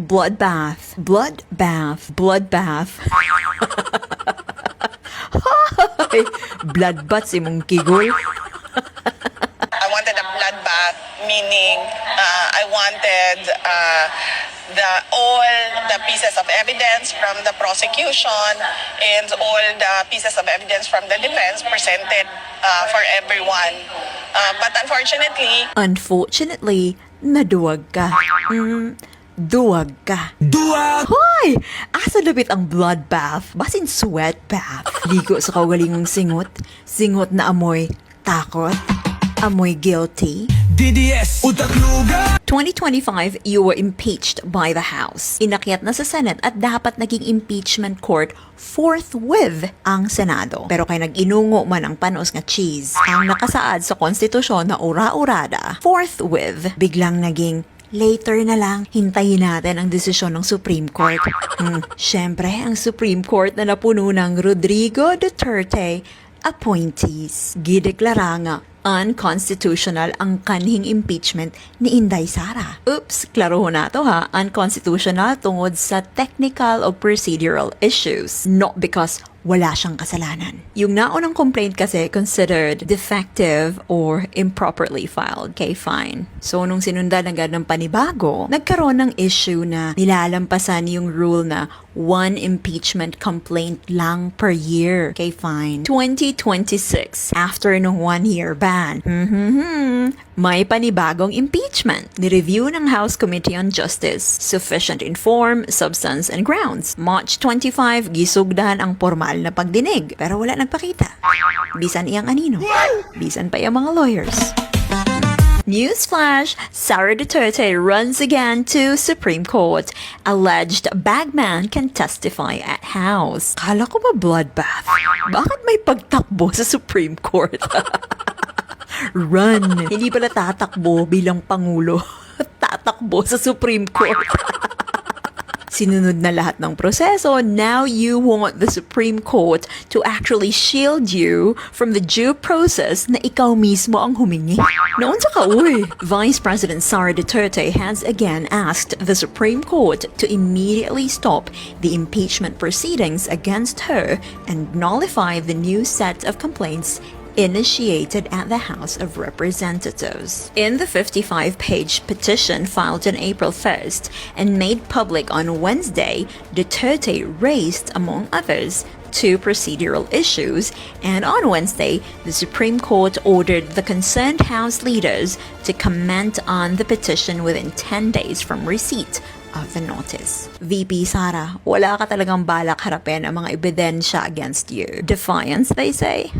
Bloodbath. Bloodbath. Bloodbath. Ay, bloodbath si mong kigol. I wanted a bloodbath, meaning I wanted all the pieces of evidence from the prosecution and all the pieces of evidence from the defense presented for everyone. But Unfortunately, naduwag ka. Duwag ka. Duwag! Hoy! Asa lupit ang bloodbath? Basin sweat bath. Ligo sa kaugalingong singot. Singot na amoy takot. Amoy guilty. DDS utak luga. 2025, you were impeached by the House. Inakyat na sa Senate at dapat naging impeachment court forthwith ang Senado. Pero kay nag-inungo man ang panos nga cheese, ang nakasaad sa konstitusyon na ura-urada, forthwith, biglang naging later na lang, hintayin natin ang desisyon ng Supreme Court. Siyempre, ang Supreme Court na napuno ng Rodrigo Duterte appointees. Gideklara nga, unconstitutional ang kanhing impeachment ni Inday Sara. Oops, klaro na to ha. Unconstitutional tungod sa technical o procedural issues. Not because wala siyang kasalanan. Yung naunang complaint kasi considered defective or improperly filed. Okay, fine. So, nung sinundan agad ng panibago, nagkaroon ng issue na nilalampasan yung rule na one impeachment complaint lang per year. Okay, fine. 2026, after nung 1-year ban, may panibagong impeachment. Nireview ng House Committee on Justice. Sufficient in form, substance, and grounds. March 25, gisugdan ang formal na pagdinig. Pero wala nagpakita. Bisan iyang anino. Bisan pa yung mga lawyers. Newsflash, Sara Duterte runs again to Supreme Court. Alleged bagman can testify at House. Kala ko ba bloodbath? Bakit may pagtakbo sa Supreme Court? Run! Hindi pala tatakbo bilang Pangulo. Tatakbo sa Supreme Court. Sinunod na lahat ng proseso, now you want the Supreme Court to actually shield you from the due process na ikaw mismo ang humingi. Noon sa kauwi, Vice President Sara Duterte has again asked the Supreme Court to immediately stop the impeachment proceedings against her and nullify the new set of complaints initiated at the House of Representatives. In the 55-page petition filed on April 1st and made public on Wednesday, Duterte raised, among others, 2 procedural issues, and on Wednesday, the Supreme Court ordered the concerned House leaders to comment on the petition within 10 days from receipt of the notice. VP Sara, wala ka talagang balak harapin ang mga ebidensya against you. Defiance, they say?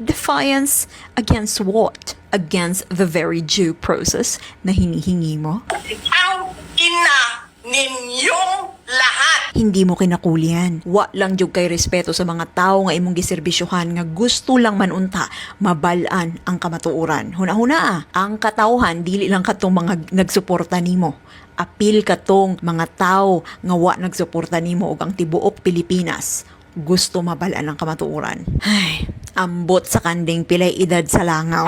Defiance against what? Against the very due process na hinihingi mo? ang ina ninyong lahat. Hindi mo kinakuli yan. Wa lang jud kay respeto sa mga tao nga imong giserbisyuhan nga gusto lang manunta mabalaan ang kamatuoran. Huna-huna ang katawhan dili lang katong mga nagsuporta nimo. Apil katong mga tao nga wa nagsuporta nimo ug ang tibuok Pilipinas gusto mabalaan ang kamatuoran. Ay, ambot sa kanding pilay edad sa langaw.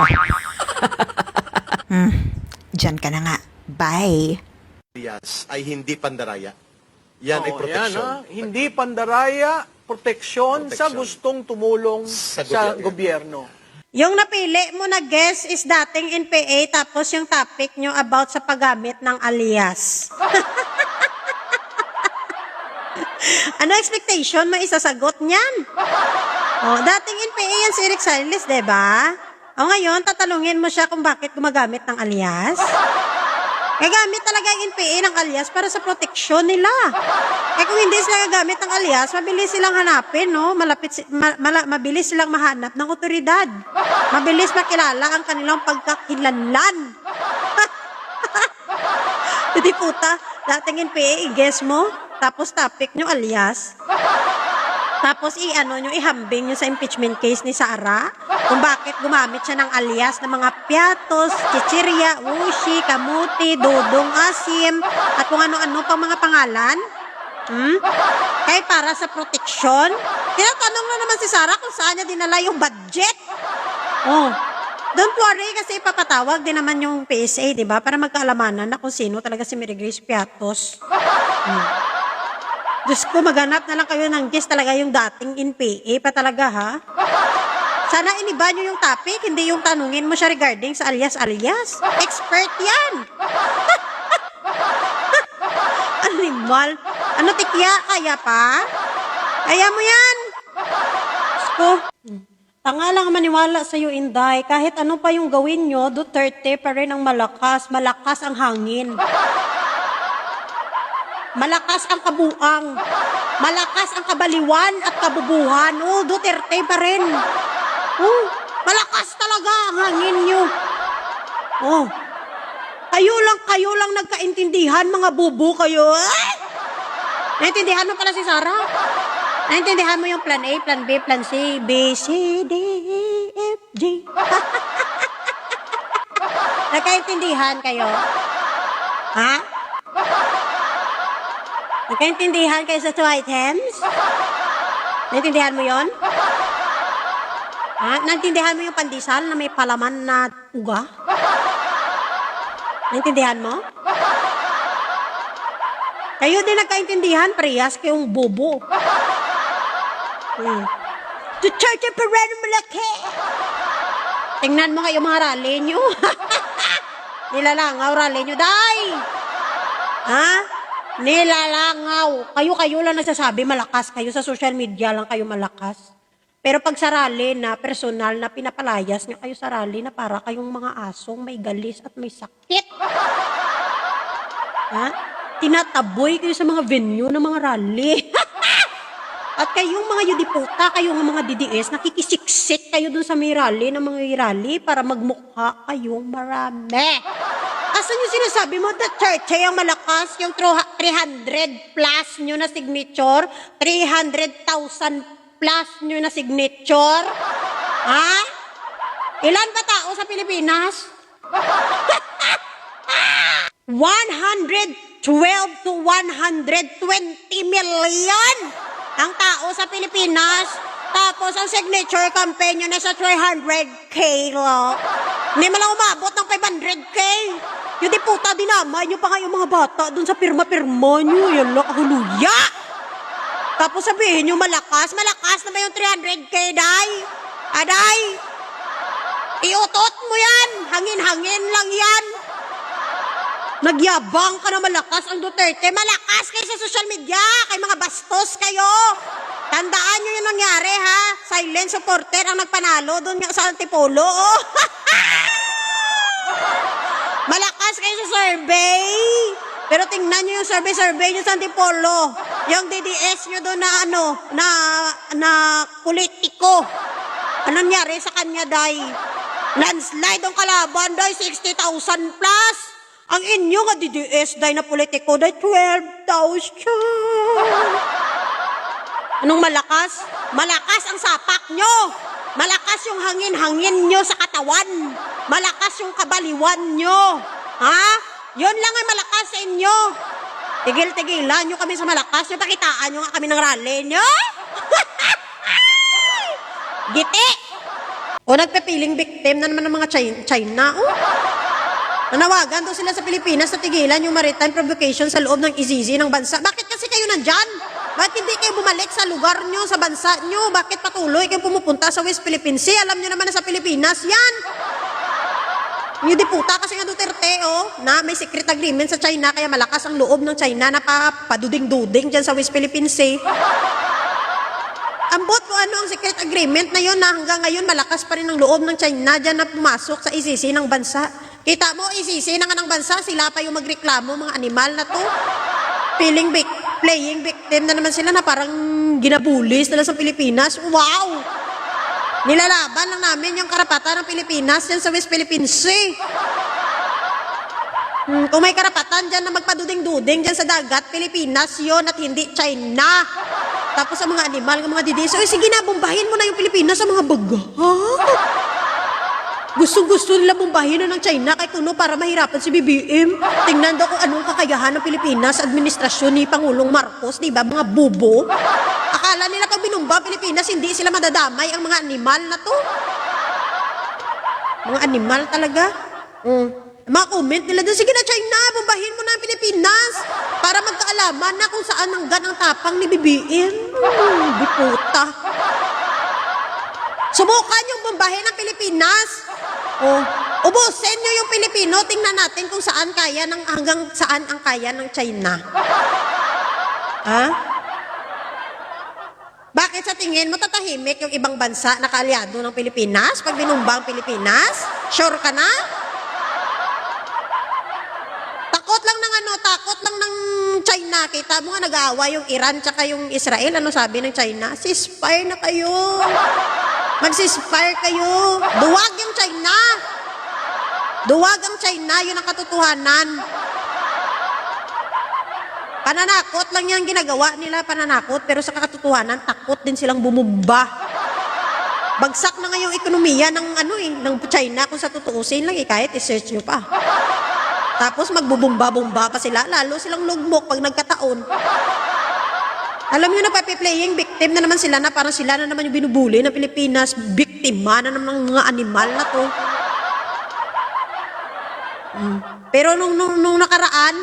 Diyan ka na nga. Bye. Ay hindi pandaraya. Yan ay proteksyon. Hindi pandaraya, proteksyon sa gustong tumulong sa gobyerno. Yung napili mo na guest is dating NPA tapos yung topic nyo about sa paggamit ng alias. Ano expectation mo isasagot niyan? Oh, dating NPA yan si Eric Siles, diba? O ngayon, tatalungin mo siya kung bakit gumagamit ng alias? Gagamit talaga yung NPA ng alias para sa proteksyon nila. Eh kung hindi sila gagamit ng alias, mabilis silang hanapin, no? Mabilis silang mahanap ng otoridad. Mabilis makilala ang kanilang pagkakilanlan. Hindi puta, dating NPA, i-guess mo, tapos topic nyo alias. Tapos nyo, ihambing nyo sa impeachment case ni Sara kung bakit gumamit siya ng alias ng mga piatos, chichirya, ushi, kamuti, dudong, asim, at kung ano-ano pang mga pangalan. Kaya para sa proteksyon, tinatanong na naman si Sara kung saan niya dinala yung budget. Oh, don't worry kasi ipapatawag din naman yung PSA, di ba? Para magkaalamanan na kung sino talaga si Mary Grace Piatos. Diyos ko, maghanap na lang kayo ng guest talaga yung dating NPA pa talaga, ha? Sana iniba nyo yung topic, hindi yung tanungin mo siya regarding sa alias-alias. Expert yan! Animal. Ano, tikya? Kaya pa? Kaya mo yan? Diyos ko. Tanga lang maniwala sa'yo, Inday. Kahit ano pa yung gawin nyo, Duterte pa rin ang malakas. Malakas ang hangin. Malakas ang kabuang. Malakas ang kabaliwan at kabubuhan. Oh, Duterte pa rin. Oh, malakas talaga ang hangin nyo. Oh. Kayo lang nagkaintindihan, mga bubu kayo. Ay! Naintindihan mo pala si Sarah? Naintindihan mo yung plan A, plan B, plan C, B, C, D, E, F, G. Nagkaintindihan kayo? Ha? Nagkaintindihan kayo sa two items? Naintindihan mo yon? Ha? Naintindihan mo yung pandesal na may palaman na uga? Naintindihan mo? Kayo din nagkaintindihan, parehas kayong bobo. Duterte pa rin malaki. Tingnan mo kayo mga rally nyo. Nilalangaw rally nyo, day. Ha? Nilalangaw. Kayo lang nagsasabi malakas kayo. Sa social media lang kayo malakas. Pero pag sa rally na personal na pinapalayas nyo kayo sa rally na para kayong mga asong may galis at may sakit. Ha? Tinataboy kayo sa mga venue ng mga rally. At kayong mga yudiputa, kayong mga DDS, nakikisiksik kayo dun sa may rally ng mga rally para magmukha kayong marami. Asan yung sinasabi mo, the church ay ang malakas, yung 300 plus nyo na signature, 300,000 plus nyo na signature? Ha? Ilan ba tao sa Pilipinas? 112 to 120 million ang tao sa Pilipinas. Tapos ang signature campaign nyo nasa 300k lo. Hindi mo lang umabot ng 500k. Yung di puta, dinamay nyo pa nga yung mga bata dun sa pirma-pirma nyo. Yan lang, huluya. Tapos sabihin nyo malakas na ba yung 300k, day? Aday? Iutot mo yan. Hangin-hangin lang yan. Nagyabang ka na malakas ang Duterte. Malakas kayo sa social media. Kay mga bastos kayo. Tandaan nyo yung nangyari, ha? Silent supporter ang nagpanalo doon sa Antipolo. Oh. Malakas kayo sa survey. Pero tingnan nyo yung survey nyo sa Antipolo. Yung DDS nyo doon na politiko. Anong nangyari sa kanya, day? Landslide ang kalaban, day. 60,000 plus. Ang inyo nga DDS, day na politiko, day 12,000. Anong malakas? Malakas ang sapak nyo. Malakas yung hangin-hangin nyo sa katawan. Malakas yung kabaliwan nyo. Ha? Yun lang ay malakas sa inyo. Tigil-tigilan nyo kami sa malakas. Yung pakitaan nyo nga kami ng rally nyo. Giti. O nagpepiling victim na naman ng mga China. Nanawagan daw sila sa Pilipinas na tigilan yung maritime provocation sa loob ng ICC ng bansa. Bakit kasi kayo nandyan? Bakit hindi kayo bumalik sa lugar nyo, sa bansa nyo? Bakit patuloy kayo pumupunta sa West Philippine Sea? Alam nyo naman na sa Pilipinas yan. Yung diputa kasi nga Duterte, na may secret agreement sa China, kaya malakas ang loob ng China na paduding-duding dyan sa West Philippine Sea. Ambot po ano ang secret agreement na yun na hanggang ngayon malakas pa rin ang loob ng China dyan na pumasok sa ICC ng bansa. Kita mo, ICC na nga ng bansa, sila pa yung magreklamo, mga animal na to. Playing victim na naman sila na parang ginabulis nila sa Pilipinas. Wow! Nilalaban lang namin yung karapatan ng Pilipinas yan sa West Philippine Sea. Kung may karapatan dyan na magpaduding-duding dyan sa dagat, Pilipinas yon at hindi China. Tapos sa mga animal, mga didis, sige na, bombahin mo na yung Pilipinas sa mga baga. Gusto nila bombahin na ng China kay kuno para mahirapan si BBM. Tingnan daw kung anong kakayahan ng Pilipinas, administrasyon ni Pangulong Marcos, di ba? Mga bubo. Akala nila pag binumba Pilipinas, hindi sila madadamay ang mga animal na to. Mga animal talaga. Mga comment nila doon, sige na China, bombahin mo na ang Pilipinas. Para magkaalaman na kung saan hanggang ang tapang ni BBM. Di puta. Subukan yung bombahin ng Pilipinas. Oh, ubusin nyo yung Pilipino. Tingnan natin kung saan kaya hanggang saan ang kaya ng China. Ha? Bakit sa tingin mo tatahimik yung ibang bansa na kaalyado ng Pilipinas pag binumba ang Pilipinas? Sure ka na? Takot lang ng China. Kita mo nga nag-aaway yung Iran tsaka yung Israel. Ano sabi ng China? Ceasefire na kayo. Mag-ceasefire kayo. Duwag yung China. Duwag ang China. Yun ang katotohanan. Pananakot lang yan ginagawa nila, pananakot. Pero sa katotohanan, takot din silang bumumba. Bagsak na nga yung ekonomiya ng China. Kung sa tutuusin lang, kahit i-search nyo pa. Tapos magbubumba-bumba pa sila. Lalo silang lugmok pag nagkataon. Alam nyo na, playing victim na naman sila na parang sila na naman yung binubuli ng Pilipinas. Biktima na naman ng mga animal na to. Pero nung nakaraan,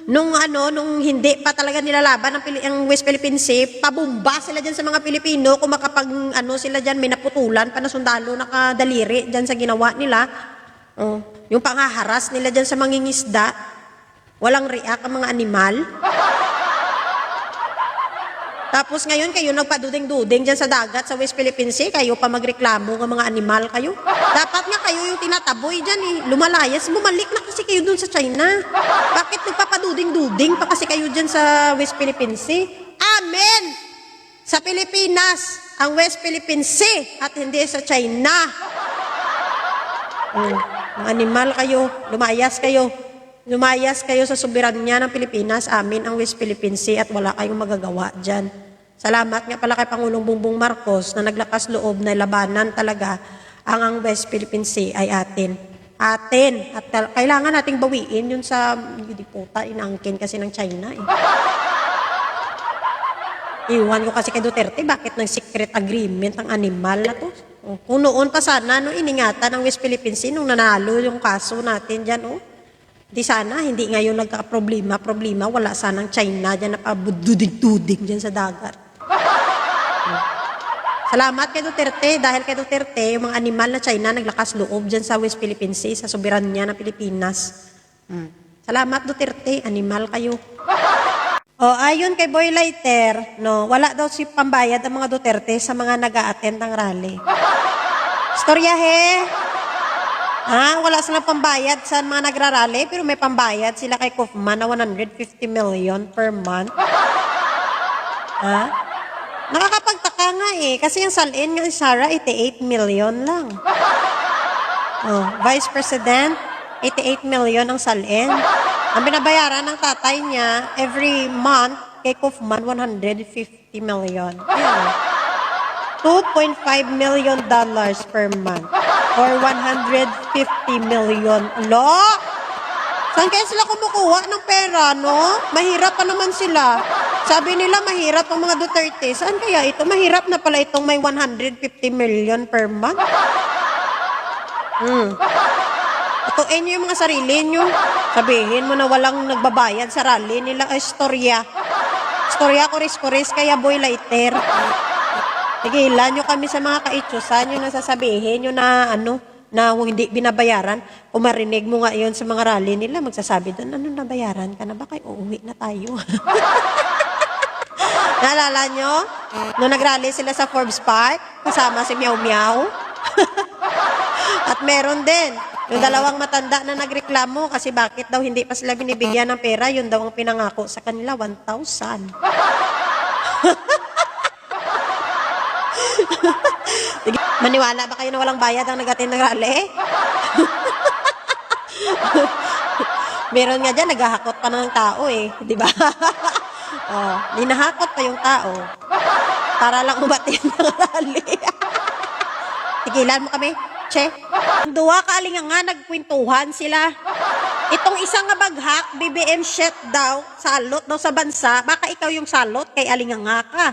nung hindi pa talaga nilalaban ang West Philippine Sea, pabumba sila dyan sa mga Pilipino. Kung sila dyan, may naputulan pa na sundalo nakadaliri dyan sa ginawa nila. Yung panghaharas nila dyan sa mangingisda, walang react ang mga animal. Tapos ngayon kayo nagpaduding-duding dyan sa dagat sa West Philippine Sea, kayo pa magreklamo ng mga animal kayo. Dapat nga kayo yung tinataboy dyan eh. Lumalayas, bumalik na kasi kayo dun sa China. Bakit nagpapaduding-duding pa kasi kayo dyan sa West Philippine Sea? Amen! Sa Pilipinas, ang West Philippine Sea at hindi sa China. Mga animal kayo, lumayas kayo. Lumayas kayo sa soberanya ng Pilipinas, amin ang West Philippine Sea at wala kayong magagawa dyan. Salamat nga pala kay Pangulong Bongbong Marcos na naglakas loob na labanan talaga ang West Philippine Sea ay atin. Atin. At kailangan nating bawiin yun sa, hindi puta, inangkin kasi ng China eh. Iwan ko kasi kay Duterte, bakit ng secret agreement ang animal na to? Kung noon pa sana, iningatan ng West Philippine Sea nung nanalo yung kaso natin dyan, Di sana, hindi ngayon nagka-problema, wala sanang China dyan na pabududig-dudig dyan sa dagat. Salamat kay Duterte, dahil kay Duterte, yung mga animal na China naglakas loob dyan sa West Philippine Sea, sa soberanya ng Pilipinas. Salamat Duterte, animal kayo. Ayon kay Boy Lighter, wala daw si pambayad ang mga Duterte sa mga nag-a-attend ng rally. Storyahe! Wala silang pambayad sa mga nagrarally, pero may pambayad sila kay Kaufman na 150 million per month. Nakakapagtaka nga kasi yung salin ng Sara, 88 million lang. Vice President, 88 million ang salin. Ang binabayaran ng tatay niya, every month, kay Kaufman, 150 million. Ayan. $2.5 million per month. Or 150 million. Lo! Saan kaya sila kumukuha ng pera, no? Mahirap pa naman sila. Sabi nila mahirap ang mga Duterte. Saan kaya ito? Mahirap na pala itong may 150 million per month. Atuin nyo yung mga sarili nyo. Sabihin mo na walang nagbabayad sa rally nila. Istorya. Istorya kuris-kuris kaya Boy Lighter. Tigilan nyo kami sa mga kaitsusan nyo na sasabihin nyo na na hindi binabayaran. Kung marinig mo nga yun sa mga rally nila, magsasabi doon, nabayaran ka na ba? Kaya uuwi na tayo. Naalala nyo? Nung nagrally sila sa Forbes Park, kasama si Meow Meow. At meron din, yung dalawang matanda na nagreklamo kasi bakit daw hindi pa sila binibigyan ng pera, yun daw ang pinangako sa kanila, 1,000. Maniwala ba kayo na walang bayad ang nag-attend ng rally? Meron nga dyan, naghahakot pa ng tao di ba? Ninahakot pa yung tao para lang umatin ng rally. Tigilan mo kami, che. Ang duwa kaalinga nga, nagkwentuhan sila. Itong isang nga baghak, BBM shut daw, salot daw sa bansa, baka ikaw yung salot kay alinga nga ka.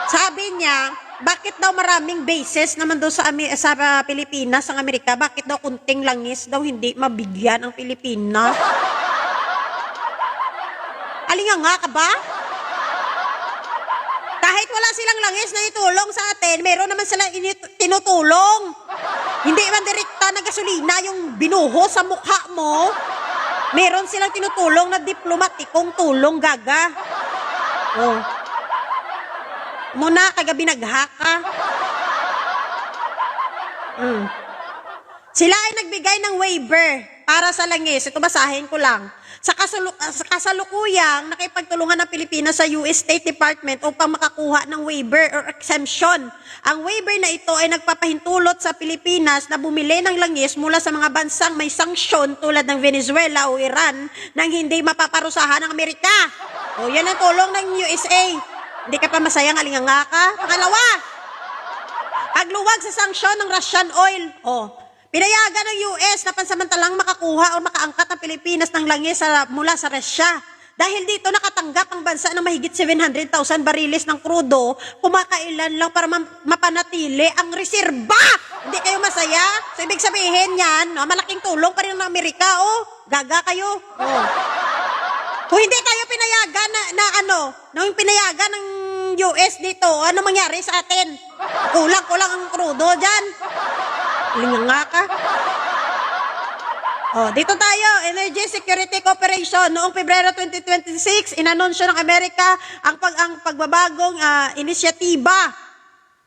Sabi niya, bakit daw maraming bases naman daw sa Pilipinas, ang Amerika? Bakit daw kunting langis daw hindi mabigyan ang Pilipinas? Alinganga ka ba? Kahit wala silang langis na itulong sa atin, meron naman sila tinutulong. Hindi man direkta na gasolina yung binuho sa mukha mo. Meron silang tinutulong na diplomatikong tulong, gaga. Oh. Muna, kagabi naghaka. Sila ay nagbigay ng waiver para sa langis. Ito basahin ko lang. Sa kasalukuyang nakipagtulungan ng Pilipinas sa US State Department upang makakuha ng waiver or exemption. Ang waiver na ito ay nagpapahintulot sa Pilipinas na bumili ng langis mula sa mga bansang may sanksyon tulad ng Venezuela o Iran nang hindi mapaparusahan ng Amerika. O yan ang tulong ng USA. Hindi ka pa masayang, alinganga ka? Pangalawa, pagluwag sa sanksyon ng Russian oil. Pinayagan ng US na pansamantalang makakuha o makaangkat ang Pilipinas ng langis mula sa Russia. Dahil dito nakatanggap ang bansa ng mahigit 700,000 bariles ng krudo, kumakailan lang para mapanatili ang reserba. Hindi kayo masaya? So ibig sabihin yan, malaking tulong pa rin ng Amerika, gaga kayo. Kung hindi tayo pinayagan nung pinayagan ng US dito, ano mangyari sa atin? Kulang ang krudo dyan. Linganga ka. Dito tayo, Energy Security Cooperation. Noong Pebrero 2026, inanunsyo ng Amerika ang pagbabagong inisyatiba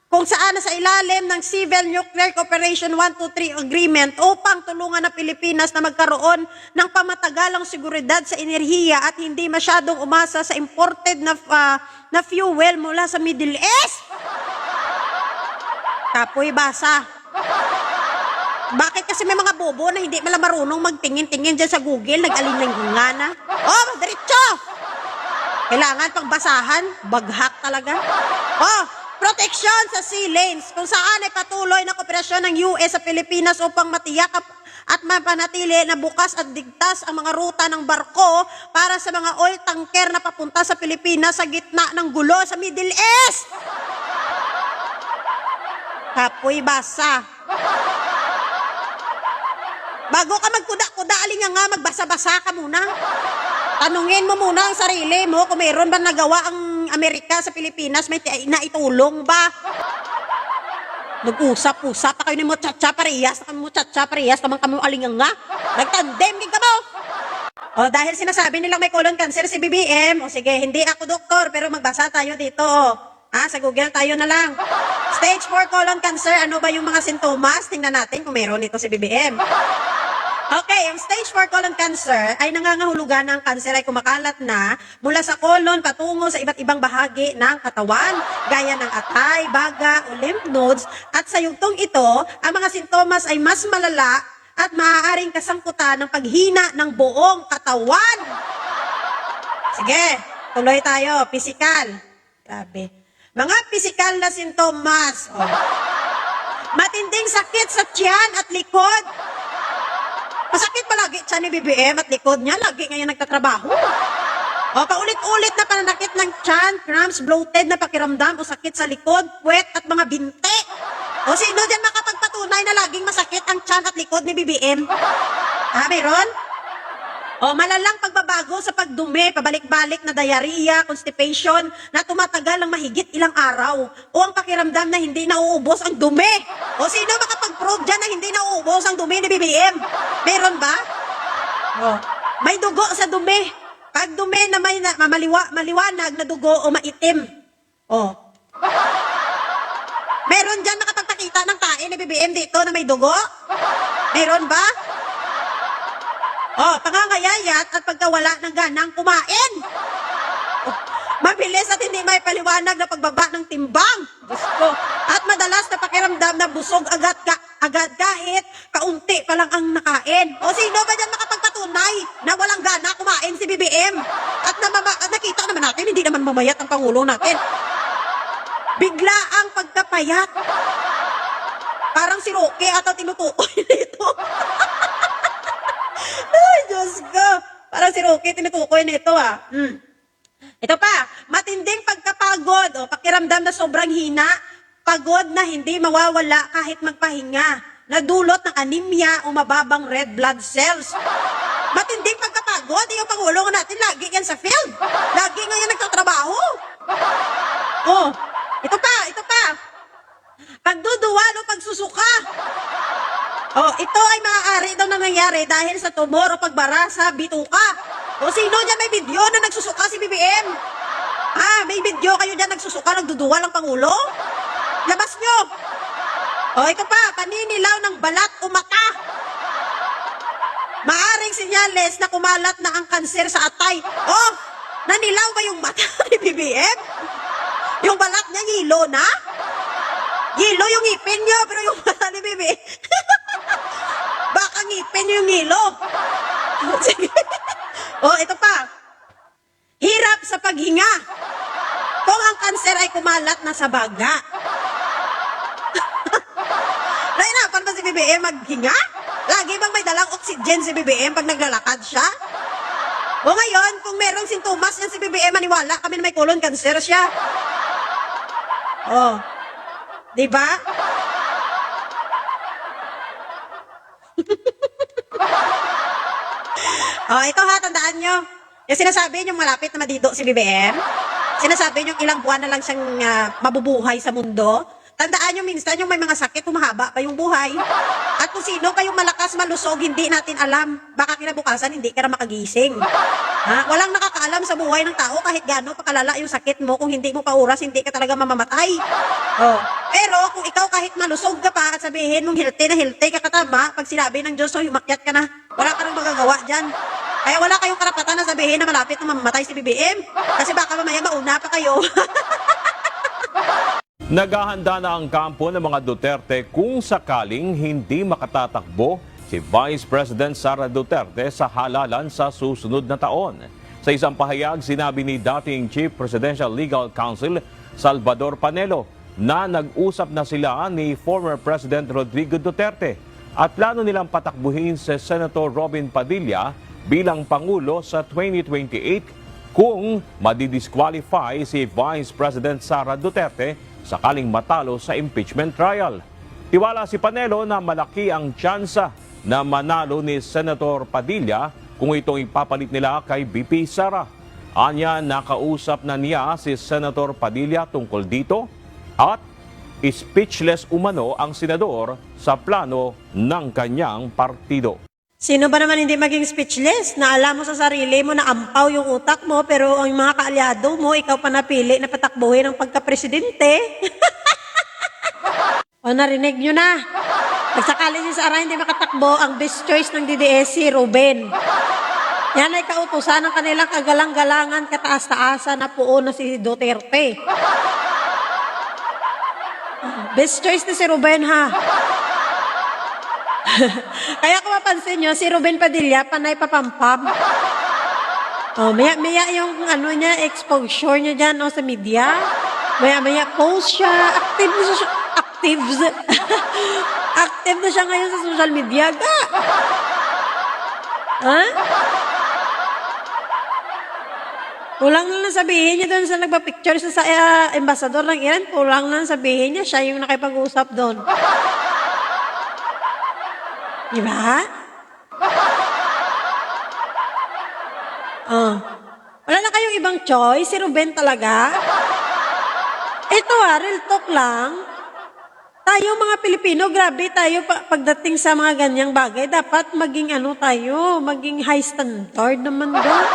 kung saan sa ilalim ng Civil Nuclear Cooperation 123 Agreement upang tulungan ng Pilipinas na magkaroon ng pamatagalang seguridad sa enerhiya at hindi masyadong umasa sa imported na fuel mula sa Middle East. Tapoy basa. Bakit kasi may mga bobo na hindi malang marunong magtingin-tingin dyan sa Google, nag-alinang na? Diretso! Kailangan pang basahan, baghak talaga. Proteksyon sa sea lanes, kung saan ay patuloy na kooperasyon ng US sa Pilipinas upang matiyak at mapanatili na bukas at digtas ang mga ruta ng barko para sa mga oil tanker na papunta sa Pilipinas sa gitna ng gulo sa Middle East. Kapoy basa. Bago ka magkuda-kuda, alinganga, magbasa-basa ka muna. Tanungin mo muna ang sarili mo kung mayroon ba nagawa ang Amerika sa Pilipinas, may naitulong ba? Nag-usap-usap pa kayo ni Muchacha Parehas, naman kami alinganga. Nagtandem din ka mo. Dahil sinasabi nilang may colon cancer si BBM, sige, hindi ako doktor, pero magbasa tayo dito. Sa Google tayo na lang. Stage 4 colon cancer, ano ba yung mga sintomas? Tingnan natin kung meron ito si BBM. Okay, ang stage 4 colon cancer ay nangangahulugan na ang cancer ay kumakalat na mula sa colon patungo sa iba't ibang bahagi ng katawan, gaya ng atay, baga o lymph nodes. At sa yugtong ito, ang mga sintomas ay mas malala at maaaring kasangkutan ng paghina ng buong katawan. Sige, tuloy tayo. Physical. Grabe. Mga physical na sintomas. Matinding sakit sa tiyan at likod. Masakit palagi siya ni BBM at likod niya. Lagi ngayon nagtatrabaho. Paulit-ulit na pananakit ng tiyan, cramps, bloated na pakiramdam o sakit sa likod, puwet at mga binte. Sino dyan makapagpatunay na laging masakit ang tiyan at likod ni BBM? Meron? Malalang pagbabago sa pagdumi, pabalik-balik na diarrhea, constipation, na tumatagal ng mahigit ilang araw, o ang pakiramdam na hindi nauubos ang dumi. Sino makapag-prove dyan na hindi nauubos ang dumi ni BBM? Meron ba? May dugo sa dumi. Pag dumi na may maliwanag na dugo o maitim. Meron dyan nakapagpakita ng tae ni BBM dito na may dugo? Meron ba? Pangangayayat at pagkawala ng ganang kumain. Mabilis at hindi may paliwanag na pagbaba ng timbang. Gusto. At madalas na pakiramdam na busog agad kahit kaunti pa lang ang nakain. Sino ba dyan makapagpatunay na walang gana kumain si BBM? At nakita naman natin, hindi naman mamayat ang Pangulo natin. Bigla ang pagkapayat. Parang si Roque ata tinutukoy nito. Ay, Diyos ko. Parang si Roque tinutukoy nito Ito pa, matinding pagkapagod o pakiramdam na sobrang hina, pagod na hindi mawawala kahit magpahinga, nadulot ng anemia o mababang red blood cells. Matinding pagkapagod sagot. Yung Pangulo natin, lagi yan sa field. Lagi nga yan nagtatrabaho. Oh, ito pa. Pagduduwal o pagsusuka. Oh, ito ay maaari daw na nangyari dahil sa tumor o pagbara sa bituka. O sino dyan may video na nagsusuka si BBM? May video kayo dyan nagsusuka, nagduduwal ang Pangulo? Labas nyo. O, ito pa, paninilaw ng balat o mata. Maaring sinyales na kumalat na ang kanser sa atay. Oh, nanilaw ba yung mata ni BBM? Yung balat niya, yelo na? Yelo yung ngipin niyo, pero yung mata ni BBM, baka ngipin yung yelo. Sige. Oh, ito pa. Hirap sa paghinga. Kung ang kanser ay kumalat na sa baga. Nahirapan ba si BBM maghinga? Lagi bang may dalang oxygen si BBM pag naglalakad siya? O ngayon, kung merong sintomas yan si BBM, maniwala kami na may colon cancer siya. Oh. Diba? Oh, ito ha, tandaan nyo. Yung sinasabi yung malapit na madido si BBM, sinasabi yung ilang buwan na lang siyang mabubuhay sa mundo. Tandaan nyo minsan yung may mga sakit, humahaba pa yung buhay. At kung sino kayong malakas, malusog, hindi natin alam. Baka kinabukasan, hindi ka na makagising. Walang nakakaalam sa buhay ng tao kahit gaano pakalala yung sakit mo. Kung hindi mo pauras, hindi ka talaga mamamatay. Oh. Pero kung ikaw kahit malusog ka pa at sabihin mong healthy ka katama, pag sinabi ng Diyos, umakyat ka na. Wala ka nang magagawa dyan. Kaya wala kayong karapatan na sabihin na malapit na mamamatay si BBM. Kasi baka mamaya mauna pa kayo. Naghahanda na ang kampo ng mga Duterte kung sakaling hindi makatatakbo si Vice President Sara Duterte sa halalan sa susunod na taon. Sa isang pahayag, sinabi ni dating Chief Presidential Legal Counsel Salvador Panelo na nag-usap na sila ni former President Rodrigo Duterte at plano nilang patakbuhin si Senator Robin Padilla bilang Pangulo sa 2028 kung madidisqualify si Vice President Sara Duterte sakaling matalo sa impeachment trial. Tiwala si Panelo na malaki ang tsansa na manalo ni Senator Padilla kung itong ipapalit nila kay VP Sara. Anya, nakausap na niya si Senator Padilla tungkol dito at speechless umano ang senador sa plano ng kanyang partido. Sino ba naman hindi maging speechless? Na alam mo sa sarili mo na ampaw yung utak mo, pero ang mga kaalyado mo, ikaw pa napili na patakbuhin ang pagka-presidente. O narinig nyo na. Pagsakali si Sara hindi makatakbo, ang best choice ng DDS si Ruben. Yan ay kautusan ng kanilang kagalang-galangan, kataas-taasan na puon na si Duterte. Best choice na si Ruben, ha? Kaya kung mapansin nyo, si Ruben Padilla, panay papampam. Oh, maya yung ano niya, exposure niya dyan sa media. Maya post siya, active na siya ngayon sa social media. Ha? Kulang lang sabihin niya doon sa nagpa-picture sa ambassador ng Iran, kulang lang sabihin niya, siya yung nakipag-usap doon. Diba? Wala na kayong ibang choice, si Ruben talaga. Ito real talk lang. Tayo mga Pilipino, grabe tayo pagdating sa mga ganyang bagay, dapat maging maging high standard naman doon.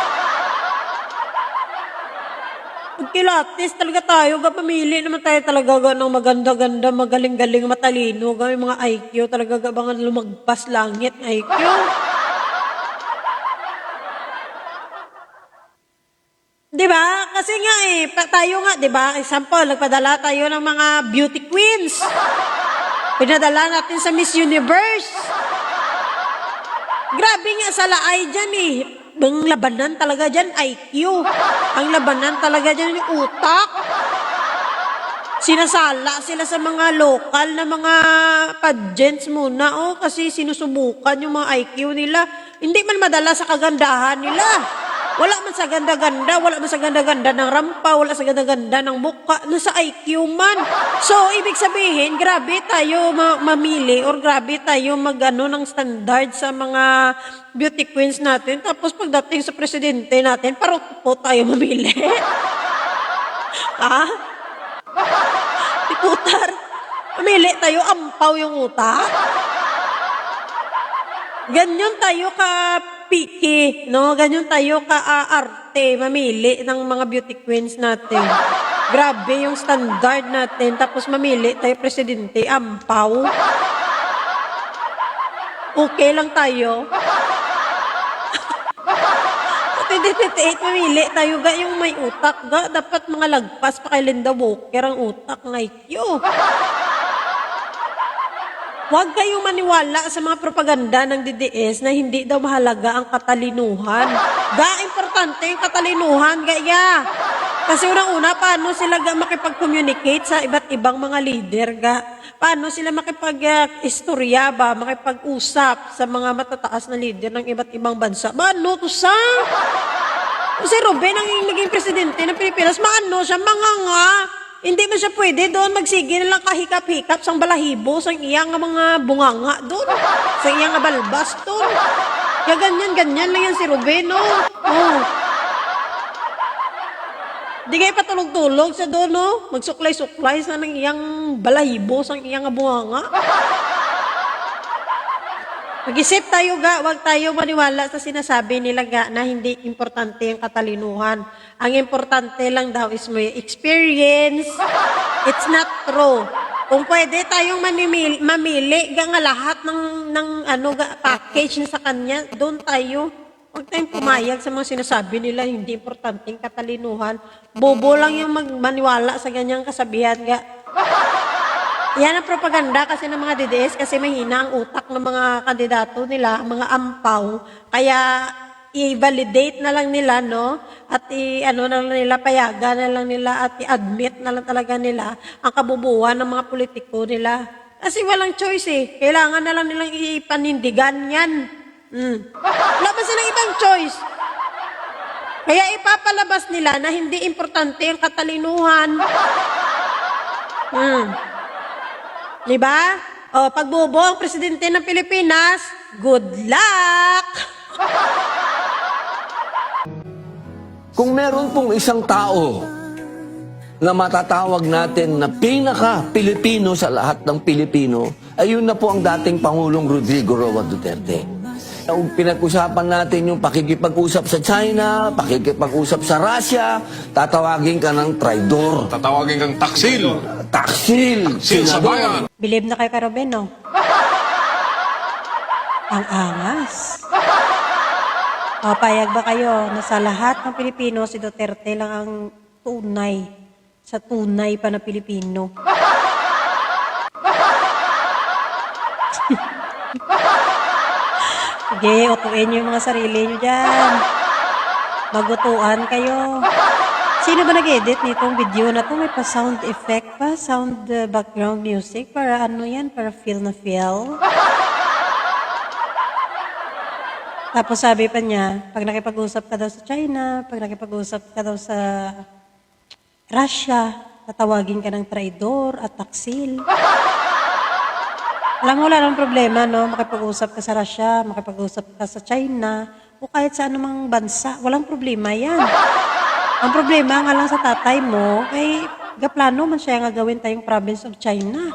Pagkilatis talaga tayo, pamili naman tayo talaga ng maganda-ganda, magaling-galing, matalino, yung mga IQ, talaga bangan lumagpas langit, IQ. Diba? Kasi nga tayo nga, diba? Example, nagpadala tayo ng mga beauty queens. Pinadala natin sa Miss Universe. Grabe nga sa laay dyan Ang labanan talaga dyan, IQ. Ang labanan talaga dyan, yung utak. Sinasala sila sa mga lokal na mga pageants muna, kasi sinusubukan yung mga IQ nila. Hindi man madala sa kagandahan nila. Wala man sa ganda-ganda, wala man sa ganda-ganda ng rampa, wala sa ganda-ganda ng mukha, nasa IQ man. So, ibig sabihin, grabe tayo mamili or grabe tayo mag-ano ng standard sa mga beauty queens natin. Tapos pagdating sa presidente natin, parang po tayo mamili. Ha? Putar, mamili tayo, ampaw yung utak. Ganyan tayo ka picky, no? Ganyan tayo ka-arte, mamili ng mga beauty queens natin. Grabe yung standard natin, tapos mamili tayo presidente, ampaw. Okay lang tayo. 2028, mamili tayo ga yung may utak ga. Dapat mga lagpas pa kay Linda Walker ang utak ng IQ. Huwag kayong maniwala sa mga propaganda ng DDS na hindi daw mahalaga ang katalinuhan. Ga, importante yung katalinuhan, gaya. Kasi unang-una, paano sila ga makipag-communicate sa iba't ibang mga leader, ga? Paano sila makipag-istorya ba, makipag-usap sa mga matataas na leader ng iba't ibang bansa? Paano to sa? Si Ruben ang naging presidente ng Pilipinas, maano siya, manganga. Hindi man siya pwede doon magsige na lang kahikap-hikap sang balahibo, sang iyang mga bunganga doon, sang iyang balbas doon. Kaya ganyan lang yan si Ruben, no? Oh. Di kayo patulog-tulog sa doon, no? Magsuklay-suklay sa ng iyang balahibo, sang iyang bunganga. Mag-isip tayo ga, wag tayo maniwala sa sinasabi nila ga na hindi importante ang katalinuhan. Ang importante lang daw is may experience. It's not true. Kung pwede tayong mamili ga nga lahat ng ano ga, package sa kanya, doon tayo. Huwag tayong pumayag sa mga sinasabi nila hindi importante ang katalinuhan. Bobo lang yung maniwala sa ganyang kasabihan ga. Yan ang propaganda kasi ng mga DDS kasi mahina ang utak ng mga kandidato nila, mga ampaw. Kaya i-validate na lang nila, no? At ano na lang nila, payagan na lang nila at i-admit na lang talaga nila ang kabubuan ng mga politiko nila. Kasi walang choice eh. Kailangan na lang nilang ipanindigan yan. Wala ba silang ibang choice? Kaya ipapalabas nila na hindi importante ang katalinuhan. Diba? O, pagbobo ang presidente ng Pilipinas, good luck! Kung meron pong isang tao na matatawag natin na pinaka-Pilipino sa lahat ng Pilipino, ayun na po ang dating Pangulong Rodrigo Roa Duterte. Kung pinag-usapan natin yung pakikipag-usap sa China, pakikipag-usap sa Russia, tatawagin ka ng traidor. Tatawagin kang taksil. Taksil! Taksil sa bayan. Believe na kayo kay Ruben, no? Ang angas. O, payag ba kayo na sa lahat ng Pilipino, si Duterte lang ang tunay, sa tunay pa na Pilipino? Sige, utuin niyo yung mga sarili niyo dyan. Magutuan kayo. Sino ba nag-edit nitong video na to? May pa-sound effect pa? Sound background music? Para ano yan? Para feel na feel? Tapos sabi pa niya, pag nakipag-usap ka daw sa China, pag nakipag-usap ka daw sa Russia, tatawagin ka ng traidor at taksil. Alam mo, wala nang problema, no? Makipag-usap ka sa Russia, makipag-usap ka sa China, o kahit sa anumang bansa, walang problema yan. Ang problema nga lang sa tatay mo, ay gaplano man siya nga gawin tayong province of China.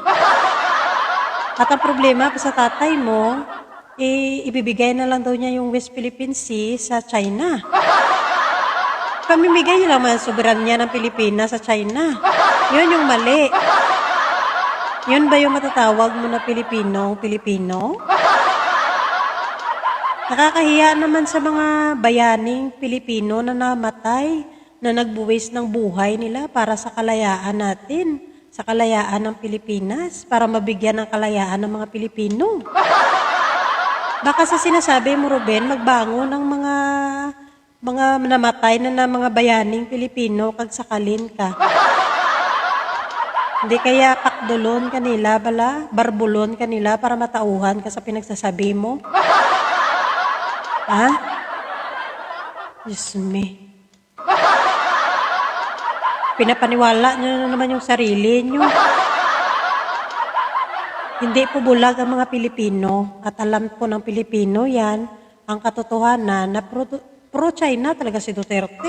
At ang problema pa sa tatay mo, ibibigay na lang daw niya yung West Philippine Sea sa China. Pamimigay niya lang man soberanya ng Pilipinas sa China. Yun yung mali. Yun ba yung matatawag mo na Pilipino? Nakakahiya naman sa mga bayaning Pilipino na namatay, na nagbuwis ng buhay nila para sa kalayaan natin, sa kalayaan ng Pilipinas, para mabigyan ng kalayaan ng mga Pilipino. Baka sa sinasabi mo, Ruben, magbango ng mga namatay na mga bayaning Pilipino kag sakalin ka. Hindi kaya pakdulon kanila bala, barbulon kanila para matauhan ka sa pinagsasabi mo? Ha? Diyos me. Pinapaniwala nyo na naman yung sarili nyo. Hindi po bulag ang mga Pilipino at alam po ng Pilipino yan ang katotohanan na pro-China talaga si Duterte.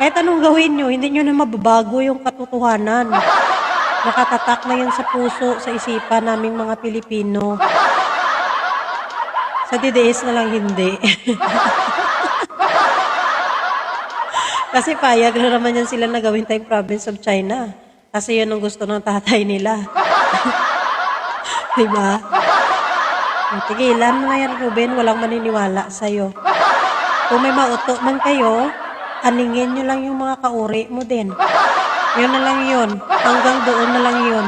Kahit anong gawin nyo, hindi nyo na mababago yung katotohanan. Nakatatak na yan sa puso, sa isipan naming mga Pilipino. Sa DDS na lang hindi. Kasi payag na naman yan sila na gawin tayong province of China. Kasi yun ang gusto ng tatay nila. Diba? Tigilan mo na yan, Ruben. Walang maniniwala sa'yo. Kung may mauto man kayo, aningin nyo lang yung mga kauri mo din. Yun na lang yun. Hanggang doon na lang yun.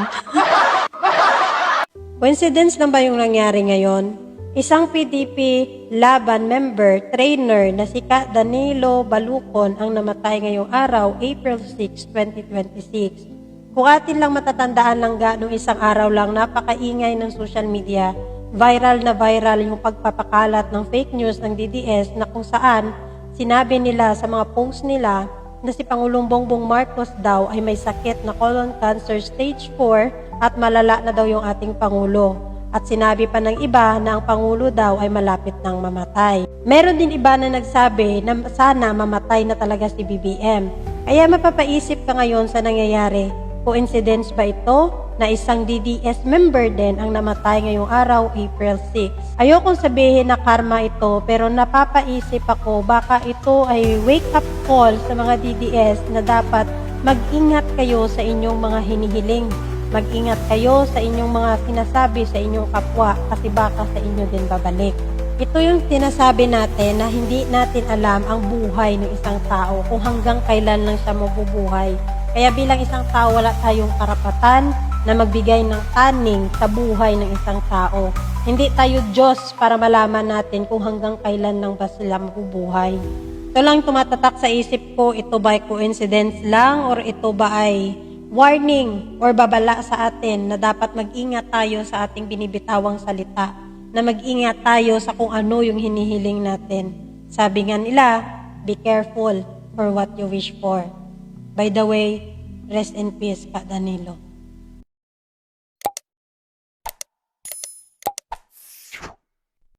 Coincidence lang ba yung nangyari ngayon? Isang PDP laban member, trainer na si Danilo Balucon ang namatay ngayong araw, April 6, 2026. Kung atin lang matatandaan lang nung isang araw lang, napakaingay ng social media, viral na viral yung pagpapakalat ng fake news ng DDS na kung saan sinabi nila sa mga post nila na si Pangulong Bongbong Marcos daw ay may sakit na colon cancer stage 4 at malala na daw yung ating Pangulo. At sinabi pa ng iba na ang Pangulo daw ay malapit nang mamatay. Meron din iba na nagsabi na sana mamatay na talaga si BBM. Kaya mapapaisip ka ngayon sa nangyayari. Coincidence ba ito na isang DDS member din ang namatay ngayong araw, April 6? Ayokong sabihin na karma ito pero napapaisip ako baka ito ay wake-up call sa mga DDS na dapat mag-ingat kayo sa inyong mga hinihiling. Mag-ingat kayo sa inyong mga sinasabi sa inyong kapwa kasi baka sa inyo din babalik. Ito yung sinasabi natin na hindi natin alam ang buhay ng isang tao kung hanggang kailan lang siya mabubuhay. Kaya bilang isang tao, wala tayong karapatan na magbigay ng taning sa buhay ng isang tao. Hindi tayo Diyos para malaman natin kung hanggang kailan lang ba sila mabubuhay. Ito lang tumatatak sa isip ko, ito ba ay coincidence lang or ito ba ay warning or babala sa atin na dapat mag-ingat tayo sa ating binibitawang salita, na mag-ingat tayo sa kung ano yung hinihiling natin. Sabi nga nila, be careful for what you wish for. By the way, rest in peace, Ka Danilo.